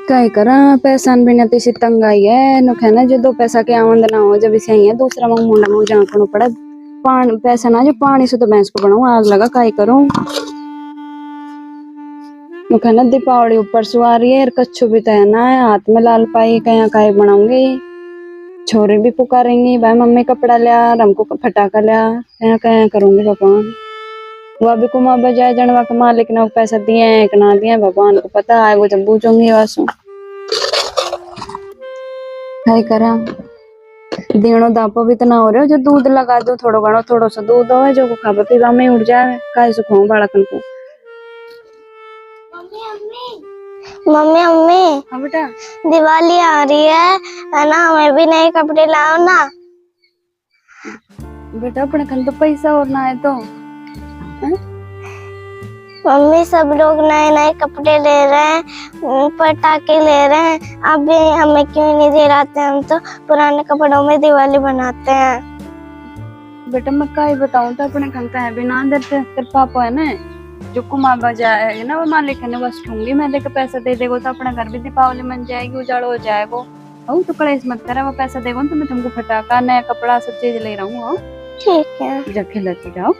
काय करा पैसा बिना तो इसी तंगाई है नु कहना जो दो पैसा के आमद ना हो जब इसे है दूसरा मंग मुंडा मुंह जान पड़ा पानी पैसा ना जो पानी से तो भैंस को बनाऊं आग लगा काय करूं नु कहना दीपावली ऊपर से आ रही है और कच्छु भी तो है ना हाथ में लाल पाई कया काय बनाऊंगी छोरे भी पुकारेंगी भाई मम्मी कपड़ा लिया हमको फटाका लिया कया कया करूंगी भगवान वो अभी कुमा बजाय जनवा के मालिक ने पैसा दिए हैं कि ना दिए भगवान को पता है वो जब पूछूंगी वासु काय करा देनो दापो भी तो ना हो रहे हो जो दूध लगा दो थोड़ो सा दूध हो जो खावा पीवा में उड़ जाए काय सुखाऊं बालकन को। मम्मी मम्मी हाँ बेटा दिवाली आ रही है ना हमें भी नए कपड़े लाओ ना। बेटा अपने खन तो पैसा और ना है तो मम्मी सब लोग नए नए कपड़े ले रहे हैं पटाखे ले रहे हैं अभी हमें क्यों नहीं दे रहे हम तो पुराने कपड़ों में दिवाली बनाते हैं। बेटा मैं काय बताऊं तो अपने खन तो है भी ना देते तेरे पापा है ना जो कुमा बजाए ना वो मालिक है ना बस ठूंगी मैं देकर पैसा दे देगो तो अपना घर भी दीपावली मन जाएगी उजाड़ हो जाएगा हो तो कलेश मत करा वो पैसा देगो तो मैं तुमको फटाका नया कपड़ा सब चीज ले रहा हूँ। ठीक है जा खिलाते जाओ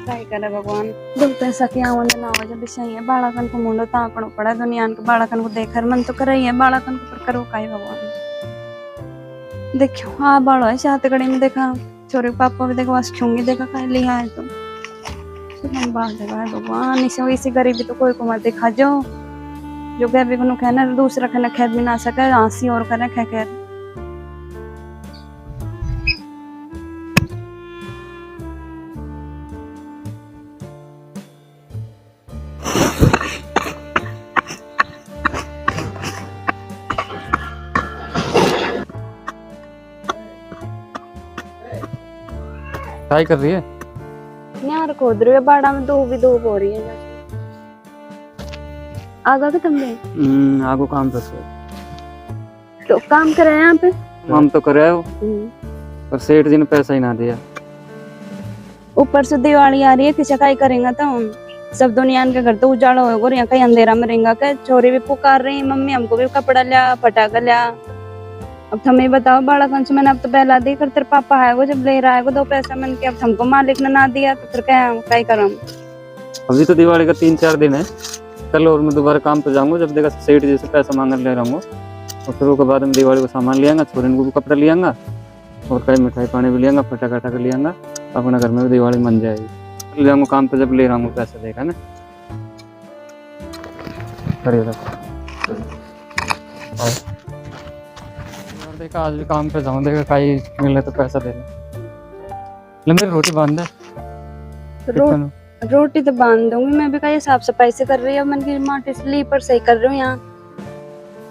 काय करे भगवान दो पैसा की आमद ना हो जब सही है बालाकन को मुंडो ताकड़ो पड़ा दुनिया के बालाकन को देखकर मन तो कर रही है बालाकन को पर करो काय भगवान देखो हाँ बालो है साथ गड़ी में देखा छोरे पापा भी देखो बस छूंगी देखा काय लिया है तुम बात है भगवान इसे गरीबी तो कोई को मत दिखा जो गरीबी को कहना दूसरा कहना खैर भी ना सके आंसी और करे खैर काय कर रही है यार खोद रही है बाड़ा में धूप हो रही है जैसे आगा के तुमने आगो काम तो काम कर रहे हैं यहाँ पे काम तो कर रहे हो पर सेठ जी ने पैसा ही ना दिया ऊपर से दिवाली आ रही है किसी काय करेंगे तो हम सब दुनिया के घर तो उजाड़ा होगा और यहाँ कहीं अंधेरा में रहेगा क्या छोरी भी पुकार रही मम्मी हमको भी कपड़ा लिया फटाका लिया अब तुम्हें बताओ बाड़ाकन से मैंने अब तो पहला दी कर तेरे पापा है वो जब ले रहा है वो दो पैसा मैंने क्या अब हमको मालिक ने ना दिया तो फिर क्या करूं अभी तो दिवाली का 3-4 दिन है कल और मैं दोबारा काम पे जाऊंगा जब देखा सेठ जी से पैसा मांगने ले रहा हूँ और फिर उसके बाद में दिवाली को सामान लियांगा छोरे को भी कपड़ा लियांगा और कई मिठाई पानी भी लियांगा फटाखा के लियांगा अपना घर में भी दिवाली मन जाएगी कल जाऊंगा काम पे जब ले रहा हूँ पैसा देगा ना देखा आज भी काम पे जाऊँ देखा कहीं मिले तो पैसा दे ले मेरी रोटी बांध दे रोटी तो बांध दूंगी मैं भी कहीं साफ सफाई से कर रही है मन की माटी स्लीपर सही कर रही हूँ यहाँ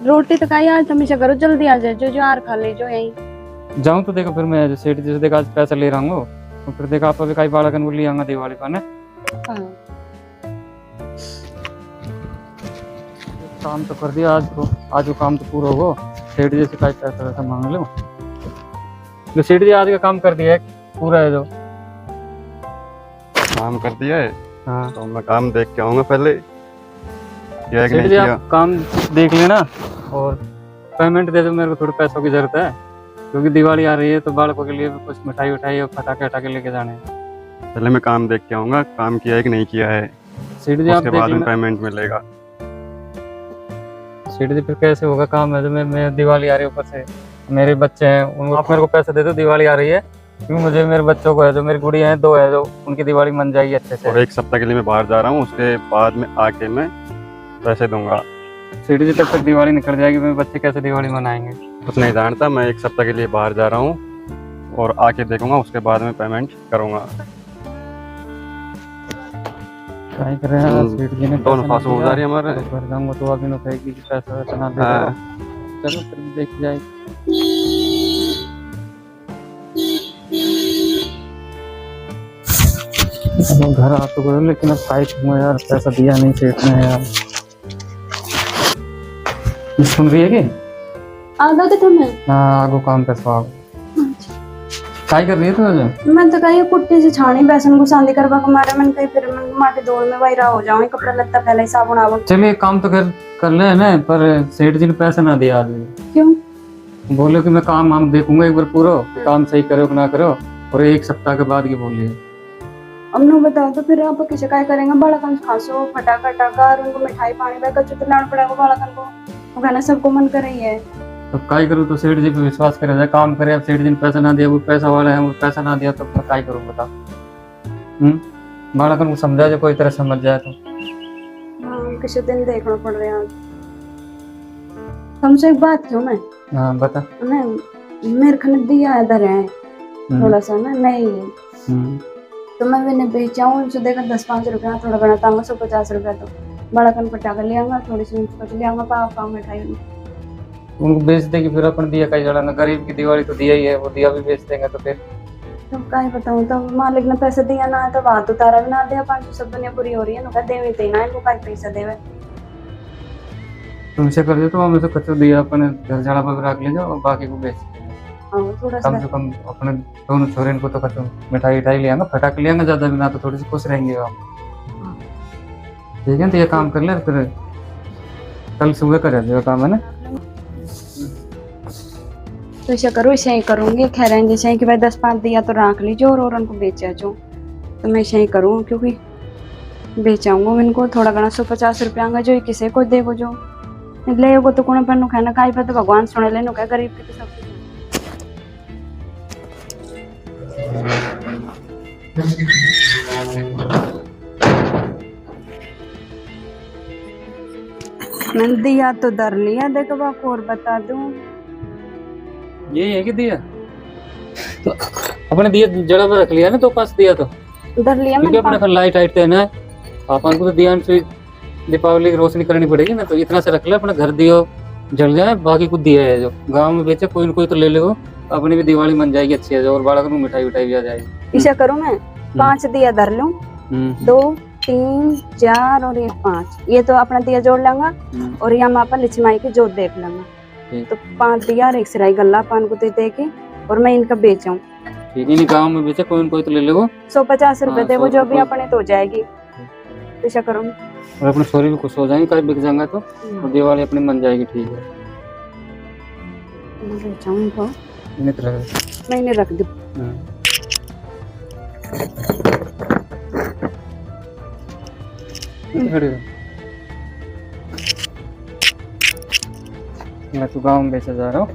रोटी तो कहीं आज हमेशा करो जल्दी आ जाए जो यार खा ले जो यहीं जाऊँ तो देखो फिर मैं सेठ जी से देखा आज पैसा ले रहा हूँ तो फिर देखा आप अभी कहीं बाड़ाकन को ले आऊंगा दिवाली पर ना काम तो कर दिया आज वो काम तो पूरा हो सेठ जी से कहीं पैसा वैसा मांग लो जो सेठ जी आज का काम कर दिया है पूरा है जो काम कर दिया है। हाँ तो मैं काम देख के आऊंगा पहले किया कि नहीं जी किया। आप काम देख लेना और पेमेंट दे दो मेरे को थोड़े पैसों की जरूरत है क्योंकि दिवाली आ रही है तो बालकों के लिए भी कुछ मिठाई उठाई और फटाके लेके जाने हैं। पहले मैं काम देख के आऊंगा काम किया है कि नहीं किया है सेठ जी आप उसके बाद में पेमेंट मिलेगा। सेठ जी फिर कैसे होगा काम है जो मैं दिवाली आ रही है ऊपर से मेरे बच्चे हैं उनको आप मेरे को पैसे दे दो दिवाली आ रही है क्योंकि मुझे मेरे बच्चों को है जो मेरी गुड़िया है 2 है जो उनकी दिवाली मन जाएगी अच्छे से और 1 सप्ताह के लिए मैं बाहर जा रहा हूँ उसके बाद में आके मैं पैसे दूंगा। सेठ जी तब तक दिवाली निकल जाएगी मेरे बच्चे कैसे दिवाली मनाएंगे कुछ नहीं जानता मैं 1 सप्ताह के लिए बाहर जा रहा हूँ और आके देखूंगा उसके बाद में पेमेंट करूंगा। ट्राई कर रहे हैं सेठ जी ने दोनों पास हो जा रही है हमारे घर जाऊंगा तो अभी कहेगी कि पैसा वैसा ना दे चलो फिर देख जाएगी। घर आ तो गए लेकिन अब टाइट हुआ यार पैसा दिया नहीं सेठ ने यार सुन रही है कि आगा के तुम्हें हाँ आगो काम पे स्वाग काय कर रही है तू अजय? मैं तो कहीं कुट्टी से छानी बेसन को सांदी करवा के मारे मन कहीं फिर मैं माटी धोल में वही हो जाऊं कपड़ा लत्ता पहले ही साबुन आबुन। चलिए एक काम तो कर ले है ना, पर सेठ जी ने पैसा ना दिया आज। क्यों? बोले कि मैं काम हम देखूंगा एक बार पूरा, काम सही करो कि ना करो, और 1 सप्ताह के बाद की बोलिए। अब नो बताओ तो फिर आप किसे काय करेंगे? बालकन खासो फटाका टाका और उनको मिठाई पानी में कच्चू तो लाना पड़ेगा बालकन को। वो कहना सबको मन कर रही है। तो काय करूँ? तो सेठ जी पे विश्वास करे जाए, काम करे। अब सेठ जी ने पैसा ना दिया, वो पैसा वाला है, वो पैसा ना दिया तो मैं काय करूँ बता? बालकन को समझा जाए, कोई तरह समझ जाए तो। हाँ किसी दिन देखना पड़ रहा है। तुमसे एक बात क्यों मैं? हाँ बता। मेरे खन दिया इधर है थोड़ा सा ना नहीं, तो मैं मैंने बेचा हूँ उनसे देकर 10-5 रुपया थोड़ा बना तांगा 150 रुपया तो बड़ा कन पटाखा ले आऊंगा, थोड़ी सी मूंगफली ले आऊंगा, पाव मिठाई। उनको बेच देगी फिर अपन दिया कहीं जलाना, गरीब की दिवाली तो दिया ही है, वो दिया भी बेच देंगे तो फिर तो क्या बताऊँ, तो मालिक ने पैसे दिया ना तो बात उतारा भी ना दिया, 500 सब दुनिया पूरी हो रही है ना देवे थे ना इनको का पैसा देवे। तुमसे कर दे तो हमें तो कच्चू दिया अपने घर झाड़ा पर रख ले जाओ और बाकी को बेच देंगे। थोड़ा कम से कम अपने दोनों छोरे को तो कच्चू मिठाई ले आएंगे, फटाके ले आएंगे, ज्यादा भी ना तो थोड़ी सी खुश रहेंगे हम। ठीक है तो ये काम कर ले, फिर कल सुबह कर जो काम है ना। तो ऐसा करो, ऐसे ही करूंगी। कह रहे हैं जैसे कि भाई 10-5 दिया तो रख लीजिए और उनको बेचा जो, तो मैं ऐसे ही करूँ क्योंकि बेचाऊंगा इनको थोड़ा घना 150 रुपया जो किसी को देगो जो ले वो तो कौन पर खाना खाई पर तो भगवान सुने ले नो क्या गरीब के तो सब मैंने दिया तो दर लिया, देखो बाप और बता दूं यही है कि दिया तो अपने दिया जड़ा पर रख लिया ना, तो पास दिया तो दर लिया क्योंकि मैंने। अपने लाइट आइट है अपन को तो दिया दीपावली की रोशनी करनी पड़ेगी ना, तो इतना से रख ले अपने घर दियो जल जाए, बाकी कुछ दिया है जो गांव में बेचे कोई न कोई तो ले ले, अपनी भी दिवाली बन जाएगी अच्छी है, और बालक को मिठाई उठाई भी आ जाएगी। ऐसा करूं मैं 5 दिया धर लूं, 2 3 4 और ये 5, ये तो अपना दिया जोड़ लूंगा और यहाँ मैं अपन लिचमाई की जोड़ देख लूंगा, तो 5 दिया और 1 सिराई गल्ला पान को दे के और मैं इनका बेचाऊं। ठीक है, गाँव में बेचे कोई न कोई तो ले ले 150 रुपए दे वो जो भी अपने तो हो जाएगी। ऐसा करूं और अपने छोरी भी खुश हो जाएंगे, कहीं बिक जाएंगे तो दिवाली अपनी बन जाएगी। ठीक है बेचाऊं इनको, मैंने रख दी। मैं तो गाँव में बेचा जा रहा हूँ।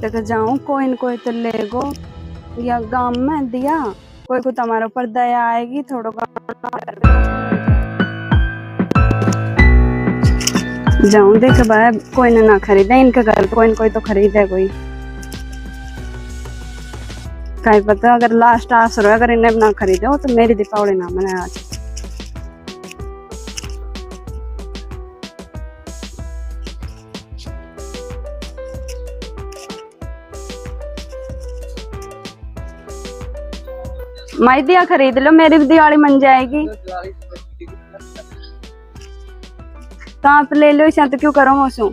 लेकर जाऊं कोई न कोई तो ले गो, या गांव में दिया कोई को तुम्हारे ऊपर दया आएगी थोड़ा जाऊं देख भाई कोई ना खरीदे इनके घर, कोई न कोई तो खरीदे कोई, क्या पता अगर लास्ट आसर हो अगर इन्हें ना खरीदे हो तो मेरी दीपावली ना मनाए आज। माई दिया खरीद लो, मेरी भी दिवाली बन जाएगी। तो आप ले लो, इसे तो क्यों करो मौसू?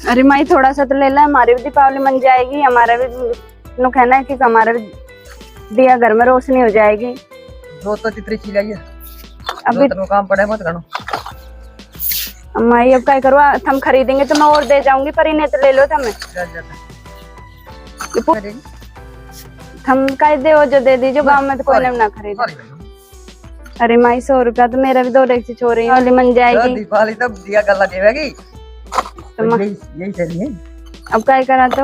अरे माई थोड़ा सा तो ले ला, हमारी भी दीपावली बन जाएगी, हमारा भी नो कहना है कि हमारा भी दिया घर में रोशनी हो जाएगी। अभी तो काम पड़ा है मत करो माई, अब क्या करो, हम खरीदेंगे तो मैं और दे जाऊंगी, पर इन्हें तो ले लो तुम्हें। हम कह दे जो दे दीजिए, गाँव में तो कोई ना खरीदे। अरे माई 100 रुपया तो मेरा भी 2 डेक्सी छोरी वाली बन जाएगी। दीपावली तब दिया गल्ला देवेगी तो यही चली है। अब क्या करा तो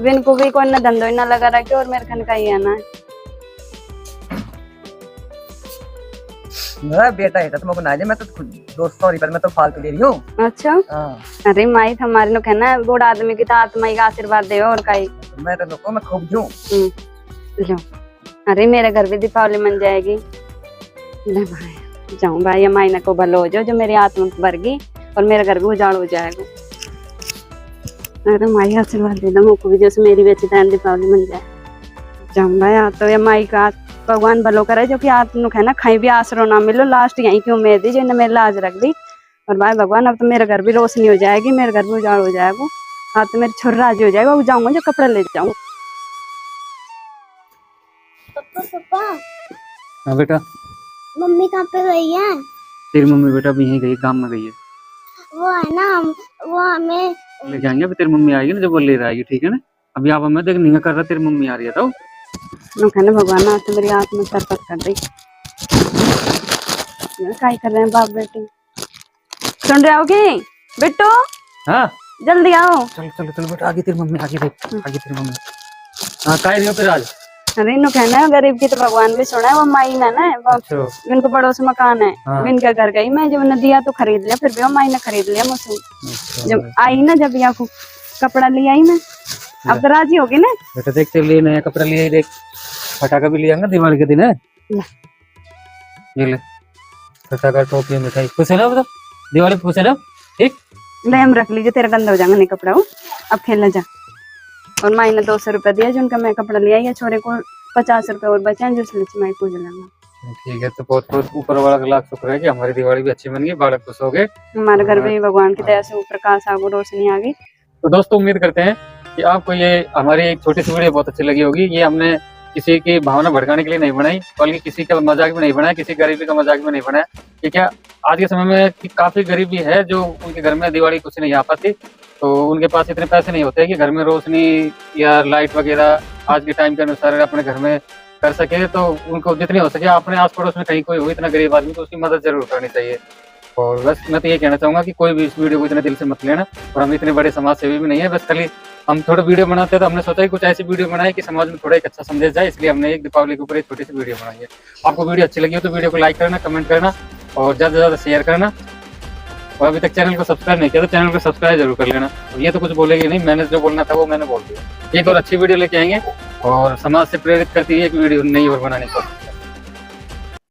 विन को भी कोई ना धंधो ना लगा रखे और मेरे खन का ही आना है। मेरा बेटा है तो तुमको ना मैं तो 200 रुपये में तो फालतू दे रही हूँ। अच्छा अरे माई हमारे नो कहना बूढ़ा आदमी की तो आत्मा का आशीर्वाद दे और का मैं तो लोगों में खूब दूं। लो अरे मेरे घर भी दीपावली बन जाएगी। ले भाई जाऊं भाई, माई ना को भलो हो जाओ जो मेरी आत्मा भर गई और मेरा घर भी उजाड़ हो जाएगा। अरे माई आशीर्वाद दे दो मुझको भी, जैसे मेरी बेची दीपावली बन जाए। जाऊंगा यार तो ये माई का भगवान भलो करे जो कि आप नुक है ना कहीं भी आसरो ना मिलो लास्ट यहीं की उम्मीद थी जो इन्हें मेरे लाज रख दी। और भाई भगवान अब तो मेरे घर भी रोशनी हो जाएगी, मेरे घर भी उजाड़ हो जाएगा। हाँ तो मेरे छोरा राजी हो जाएगा, वो जाऊंगा जो कपड़ा ले जाऊँ। पापा हाँ बेटा। मम्मी कहाँ पे गई है? तेरी मम्मी बेटा भी यहीं गई, काम में गई है। वो है ना वो हमें लेके आएंगे, अभी तेरी मम्मी आएगी ना जब वो ले आएगी, ठीक है ना। अभी आप हमें देख नहीं कर रहा, तेरी मम्मी आ रही है तो कहना भगवान आज तो मेरी आत्मा सरपत कर दी। क्या कर रहे हैं बाप बेटी, सुन रहे हो कि बिट्टू? हाँ जल्दी आओ। चलो चलो चलो बेटा, आगे तेरी मम्मी, आगे देख, आगे तेरी मम्मी। हाँ काय रही हो फिर आज? अरे इन्हों कहना है गरीब की तो भगवान भी सुना है, वो माई ना ना अच्छा। इनको पड़ोस मकान है। हाँ। इनका घर गई मैं, जब उन्हें दिया तो खरीद लिया, फिर भी वो माई ने खरीद लिया मुझसे। अच्छा। जब आई ना, जब यहाँ को कपड़ा ले आई मैं, अब तो राजी होगी ना। बेटा देख तेरे लिए नया कपड़ा लिया, देख फटाका भी लिया दिवाली के दिन है। ये ले फटाका, टोपी, मिठाई, खुश है ना बता? दिवाली खुश है ना? ठीक ले हम रख लीजिए, तेरा गंदा हो जाएगा नहीं कपड़ा वो, अब खेलना जा। और माई ने 200 रुपया दिया जो उनका मैं कपड़ा लिया, या छोरे को 50 रुपए और बचा है जो उसने माई को जलाना। ठीक है, तो बहुत बहुत ऊपर वाला का लाख शुक्र है कि हमारी दिवाली भी अच्छी बन गई, बालक खुश हो गए, हमारे घर में भगवान की दया से वो प्रकाश आ गई, रोशनी आ गई। तो दोस्तों उम्मीद करते हैं कि आपको ये हमारी एक छोटी सी वीडियो बहुत अच्छी लगी होगी। ये हमने किसी की भावना भड़काने के लिए नहीं बनाई, बल्कि किसी का मजाक भी नहीं बनाया, किसी गरीबी का मजाक भी नहीं बनाया। ठीक है, आज के समय में काफी गरीबी है जो उनके घर में दिवाली कुछ नहीं आ पाती, तो उनके पास इतने पैसे नहीं होते कि घर में रोशनी या लाइट वगैरह आज के टाइम के अनुसार अपने घर में कर सके। तो उनको जितनी हो सके अपने आस पड़ोस में कहीं कोई हो इतना गरीब आदमी, तो उसकी मदद जरूर करनी चाहिए। और बस मैं तो ये कहना चाहूंगा कि कोई भी इस वीडियो को इतने दिल से मत लेना, और हम इतने बड़े समाज सेवी भी नहीं है, बस खाली हम थोड़ा वीडियो बनाते हैं तो हमने सोचा कि कुछ ऐसी वीडियो बनाए कि समाज में थोड़ा एक अच्छा संदेश जाए, इसलिए हमने एक दीपावली के ऊपर एक छोटी सी वीडियो बनाई है। आपको वीडियो अच्छी लगी हो तो वीडियो को लाइक करना, कमेंट करना और ज्यादा से ज्यादा शेयर करना। और अभी तक चैनल को सब्सक्राइब नहीं किया तो चैनल को सब्सक्राइब जरूर कर लेना। ये तो कुछ बोलेगी नहीं, मैंने जो बोलना था वो मैंने बोल दिया। एक और अच्छी वीडियो लेके आएंगे और समाज से प्रेरित करती है एक वीडियो नई और बनाने को।